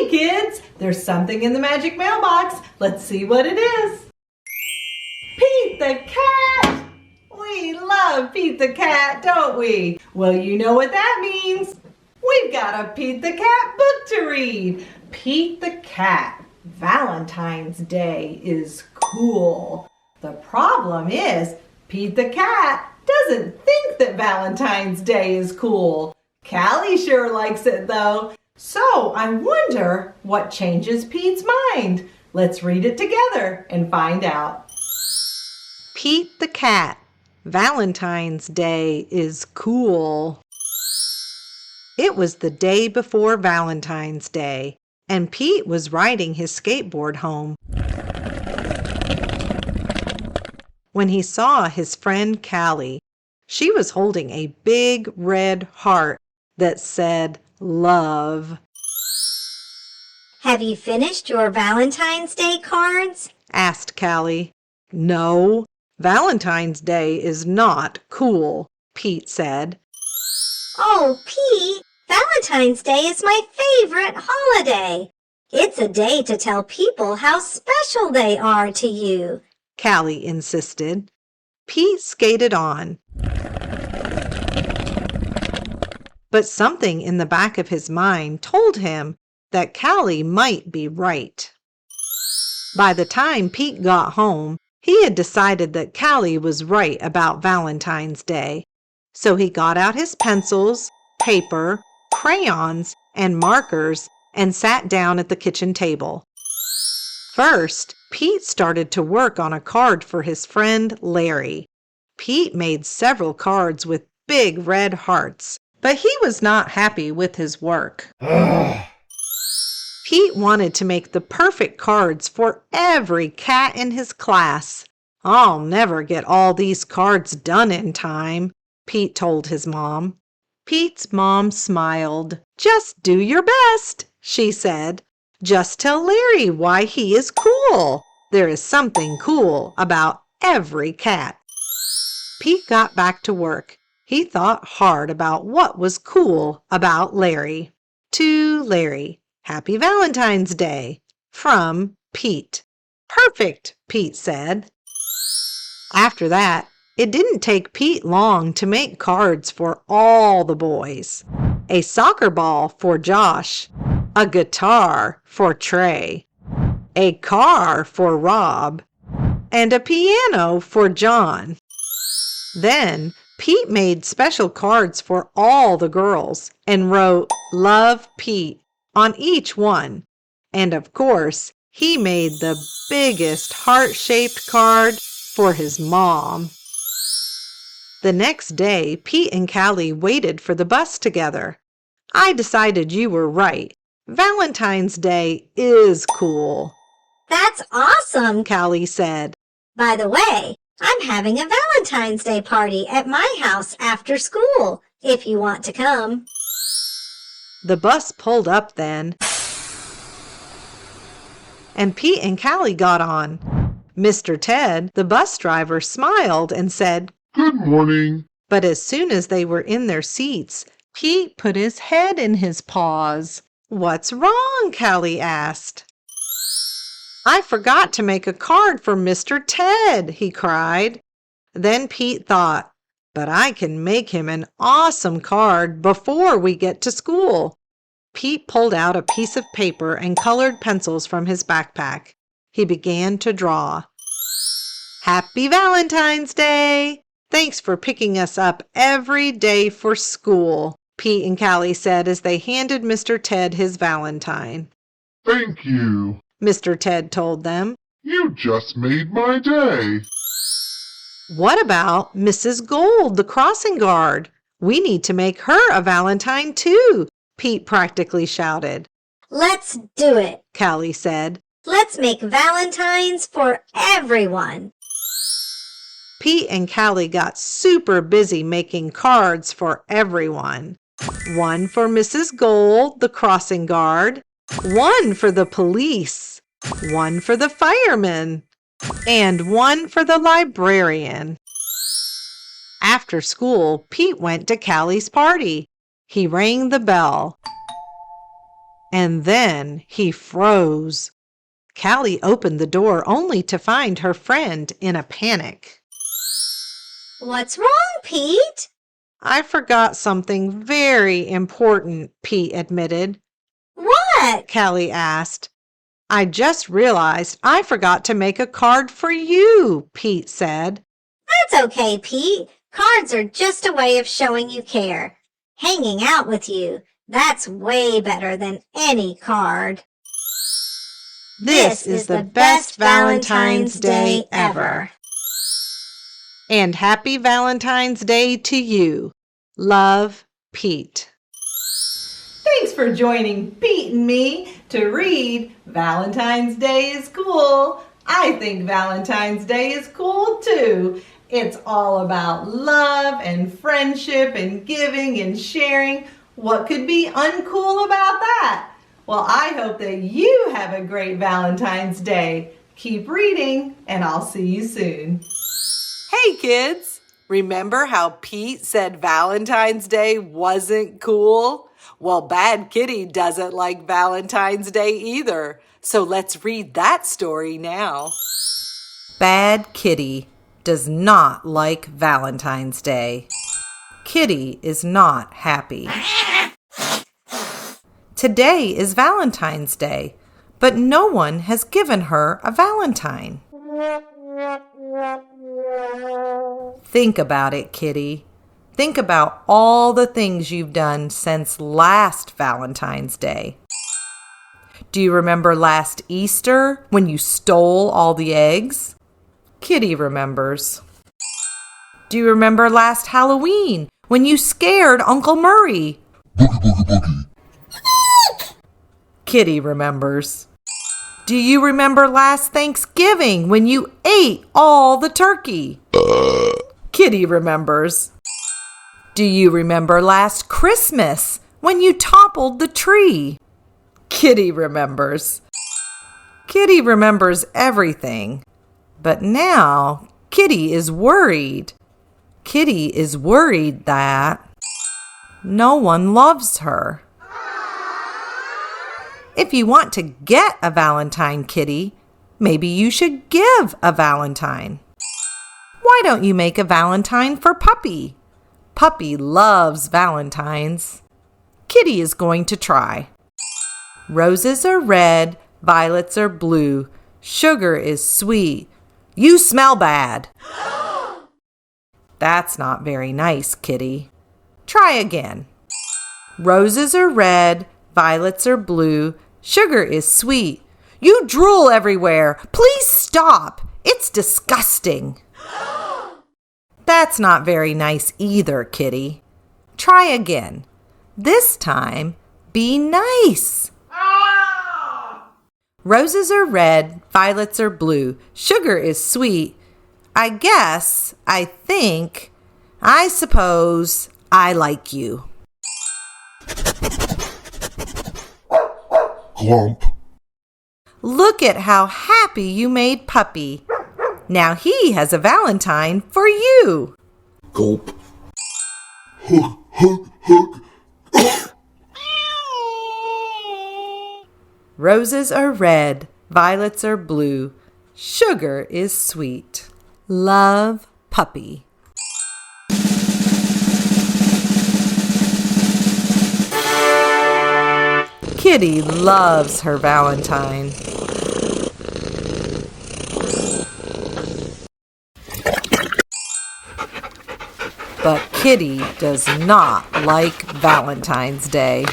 Hey kids, there's something in the magic mailbox. Let's see what it is. Pete the cat! We love Pete the cat, don't we? Well, you know what that means. We've got a Pete the cat book to read. Pete the cat. Valentine's Day is cool. The problem is, Pete the cat doesn't think that Valentine's Day is cool. Callie sure likes it though. So I wonder what changes Pete's mind. Let's read it together and find out. Pete the cat. Valentine's Day is cool. It was the day before Valentine's Day, and Pete was riding his skateboard home when he saw his friend Callie. She was holding a big red heart that said love. Have you finished your Valentine's Day cards? Asked Callie. No, Valentine's Day is not cool, Pete said. Oh, Pete, Valentine's Day is my favorite holiday. It's a day to tell people how special they are to you, Callie insisted. Pete skated on. But something in the back of his mind told him that Callie might be right. By the time Pete got home, he had decided that Callie was right about Valentine's Day. So he got out his pencils, paper, crayons, and markers and sat down at the kitchen table. First, Pete started to work on a card for his friend Larry. Pete made several cards with big red hearts, but he was not happy with his work. Pete wanted to make the perfect cards for every cat in his class. I'll never get all these cards done in time, Pete told his mom. Pete's mom smiled. Just do your best, she said. Just tell Larry why he is cool. There is something cool about every cat. Pete got back to work. He thought hard about what was cool about Larry. To Larry, Happy Valentine's Day. From Pete. Perfect, Pete said. After that, it didn't take Pete long to make cards for all the boys. A soccer ball for Josh. A guitar for Trey. A car for Rob. And a piano for John. Then, Pete made special cards for all the girls and wrote Love Pete on each one. And of course, he made the biggest heart-shaped card for his mom. The next day, Pete and Callie waited for the bus together. I decided you were right. Valentine's Day is cool. That's awesome, Callie said. By the way, I'm having a Valentine's Day party at my house after school, if you want to come. The bus pulled up then, and Pete and Callie got on. Mr. Ted, the bus driver, smiled and said, Good morning. But as soon as they were in their seats, Pete put his head in his paws. What's wrong? Callie asked. I forgot to make a card for Mr. Ted, he cried. Then Pete thought, but I can make him an awesome card before we get to school. Pete pulled out a piece of paper and colored pencils from his backpack. He began to draw. Happy Valentine's Day! Thanks for picking us up every day for school, Pete and Callie said as they handed Mr. Ted his Valentine. Thank you, Mr. Ted told them. You just made my day. What about Mrs. Gold, the crossing guard? We need to make her a Valentine too, Pete practically shouted. Let's do it, Callie said. Let's make Valentines for everyone. Pete and Callie got super busy making cards for everyone. One for Mrs. Gold, the crossing guard. One for the police. One for the fireman. And one for the librarian. After school, Pete went to Callie's party. He rang the bell. and then he froze. Callie opened the door only to find her friend in a panic. What's wrong, Pete? I forgot something very important, Pete admitted. What? Callie asked. I just realized I forgot to make a card for you, Pete said. That's okay, Pete. Cards are just a way of showing you care. Hanging out with you, that's way better than any card. This is the best Valentine's Day ever. And happy Valentine's Day to you. Love, Pete. Thanks for joining Pete and me to read Valentine's Day is Cool. I think Valentine's Day is cool too. It's all about love and friendship and giving and sharing. What could be uncool about that? Well, I hope that you have a great Valentine's Day. Keep reading, and I'll see you soon. Hey kids, remember how Pete said Valentine's Day wasn't cool? Well, Bad Kitty doesn't like Valentine's Day either. So let's read that story now. Bad Kitty does not like Valentine's Day. Kitty is not happy. Today is Valentine's Day, but no one has given her a Valentine. Think about it, Kitty. Think about all the things you've done since last Valentine's Day. Do you remember last Easter when you stole all the eggs? Kitty remembers. Do you remember last Halloween when you scared Uncle Murray? Boogie, boogie, boogie. Kitty remembers. Do you remember last Thanksgiving when you ate all the turkey? Kitty remembers. Do you remember last Christmas when you toppled the tree? Kitty remembers. Kitty remembers everything. But now Kitty is worried. Kitty is worried that no one loves her. If you want to get a Valentine, Kitty, maybe you should give a Valentine. Why don't you make a Valentine for Puppy? Puppy loves Valentines. Kitty is going to try. Roses are red, violets are blue. Sugar is sweet. You smell bad. That's not very nice, Kitty. Try again. Roses are red, violets are blue. Sugar is sweet. You drool everywhere. Please stop. It's disgusting. That's not very nice either, Kitty. Try again. This time, be nice. Roses are red, violets are blue. Sugar is sweet. I guess, I think, I suppose I like you. Glump. Look at how happy you made Puppy. Now he has a Valentine for you. Gulp. Hug, hug, hug. Roses are red, violets are blue. Sugar is sweet. Love, Puppy. Kitty loves her Valentine. But Kitty does not like Valentine's Day.